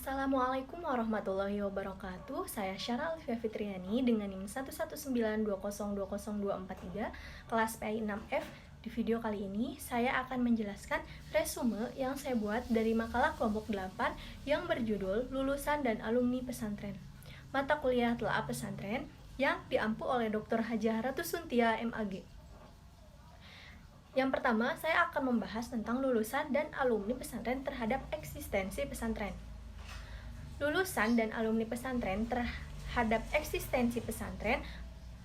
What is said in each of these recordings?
Assalamualaikum warahmatullahi wabarakatuh. Saya Syara Alfia Fitriani dengan NIM 119202024 kelas PI 6F. Di video kali ini saya akan menjelaskan resume yang saya buat dari makalah kelompok 8 yang berjudul Lulusan dan Alumni Pesantren. Mata kuliah Telaah Pesantren yang diampu oleh Dr. Hajah Ratu Suntia MAG. Yang pertama, saya akan membahas tentang lulusan dan alumni pesantren terhadap eksistensi pesantren. Lulusan dan alumni pesantren terhadap eksistensi pesantren.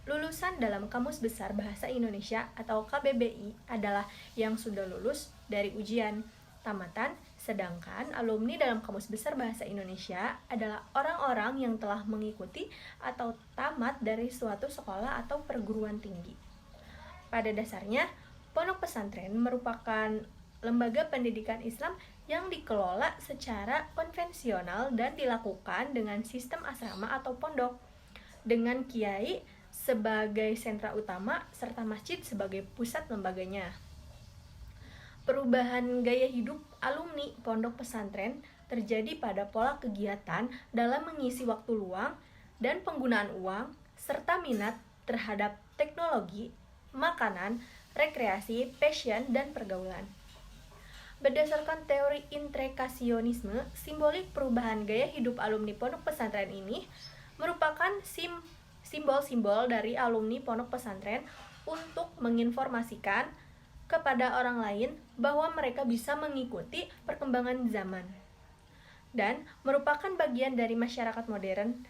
Lulusan dalam Kamus Besar Bahasa Indonesia atau KBBI adalah yang sudah lulus dari ujian tamatan, sedangkan alumni dalam Kamus Besar Bahasa Indonesia adalah orang-orang yang telah mengikuti atau tamat dari suatu sekolah atau perguruan tinggi. Pada dasarnya, pondok pesantren merupakan lembaga pendidikan Islam yang dikelola secara konvensional dan dilakukan dengan sistem asrama atau pondok, dengan kiai sebagai sentra utama serta masjid sebagai pusat lembaganya. Perubahan gaya hidup alumni pondok pesantren terjadi pada pola kegiatan dalam mengisi waktu luang dan penggunaan uang, serta minat terhadap teknologi, makanan, rekreasi, passion, dan pergaulan. Berdasarkan teori intrekasionisme, simbolik perubahan gaya hidup alumni pondok pesantren ini merupakan simbol-simbol dari alumni pondok pesantren untuk menginformasikan kepada orang lain bahwa mereka bisa mengikuti perkembangan zaman dan merupakan bagian dari masyarakat modern.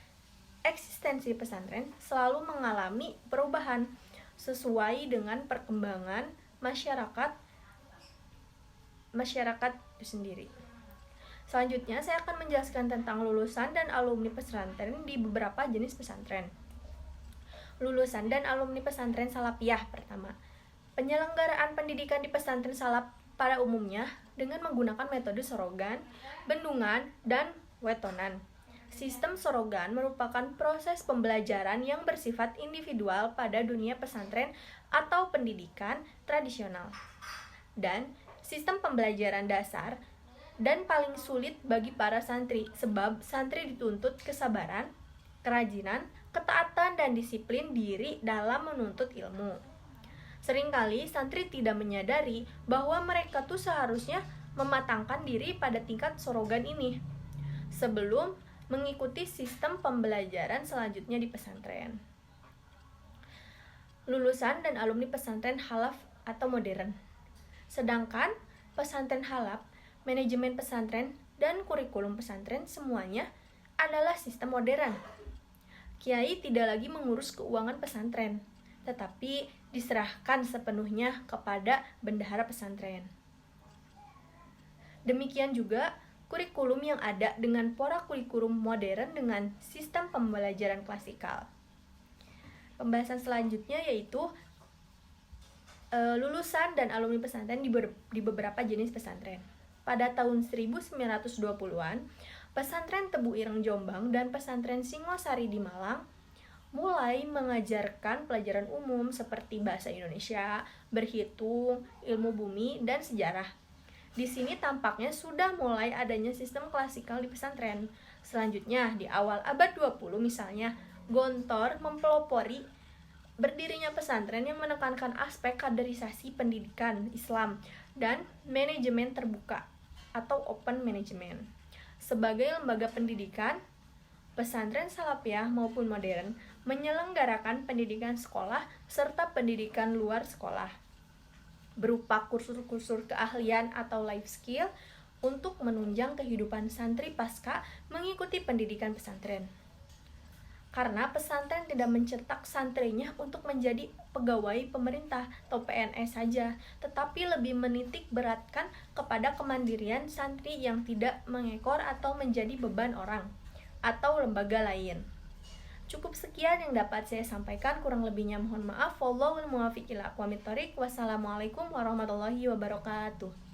Eksistensi pesantren selalu mengalami perubahan sesuai dengan perkembangan masyarakat itu sendiri. Selanjutnya, saya akan menjelaskan tentang lulusan dan alumni pesantren di beberapa jenis pesantren. Lulusan dan alumni pesantren salafiyah. Pertama, penyelenggaraan pendidikan di pesantren salaf pada umumnya dengan menggunakan metode sorogan, bendungan, dan wetonan. Sistem sorogan merupakan proses pembelajaran yang bersifat individual pada dunia pesantren atau pendidikan tradisional. Dan sistem pembelajaran dasar dan paling sulit bagi para santri, sebab santri dituntut kesabaran, kerajinan, ketaatan, dan disiplin diri dalam menuntut ilmu. Seringkali santri tidak menyadari bahwa mereka tuh seharusnya mematangkan diri pada tingkat sorogan ini sebelum mengikuti sistem pembelajaran selanjutnya di pesantren. Lulusan dan alumni pesantren halaf atau modern. Sedangkan pesantren halaf, manajemen pesantren, dan kurikulum pesantren semuanya adalah sistem modern. Kiai tidak lagi mengurus keuangan pesantren, tetapi diserahkan sepenuhnya kepada bendahara pesantren. Demikian juga kurikulum yang ada dengan pola kurikulum modern dengan sistem pembelajaran klasikal. Pembahasan selanjutnya yaitu lulusan dan alumni pesantren di beberapa jenis pesantren. Pada tahun 1920-an, pesantren Tebu Ireng Jombang dan pesantren Singosari di Malang mulai mengajarkan pelajaran umum seperti bahasa Indonesia, berhitung, ilmu bumi, dan sejarah. Di sini tampaknya sudah mulai adanya sistem klasikal di pesantren. Selanjutnya, di awal abad 20 misalnya, Gontor mempelopori berdirinya pesantren yang menekankan aspek kaderisasi pendidikan Islam dan manajemen terbuka atau open management. Sebagai lembaga pendidikan, pesantren salafiyah maupun modern menyelenggarakan pendidikan sekolah serta pendidikan luar sekolah berupa kursus-kursus keahlian atau life skill untuk menunjang kehidupan santri pasca mengikuti pendidikan pesantren. Karena pesantren tidak mencetak santrinya untuk menjadi pegawai pemerintah atau PNS saja, tetapi lebih menitik beratkan kepada kemandirian santri yang tidak mengekor atau menjadi beban orang atau lembaga lain. Cukup sekian yang dapat saya sampaikan, kurang lebihnya mohon maaf. Wallahul muwaffiq ila aqwamit thoriq. Wassalamualaikum warahmatullahi wabarakatuh.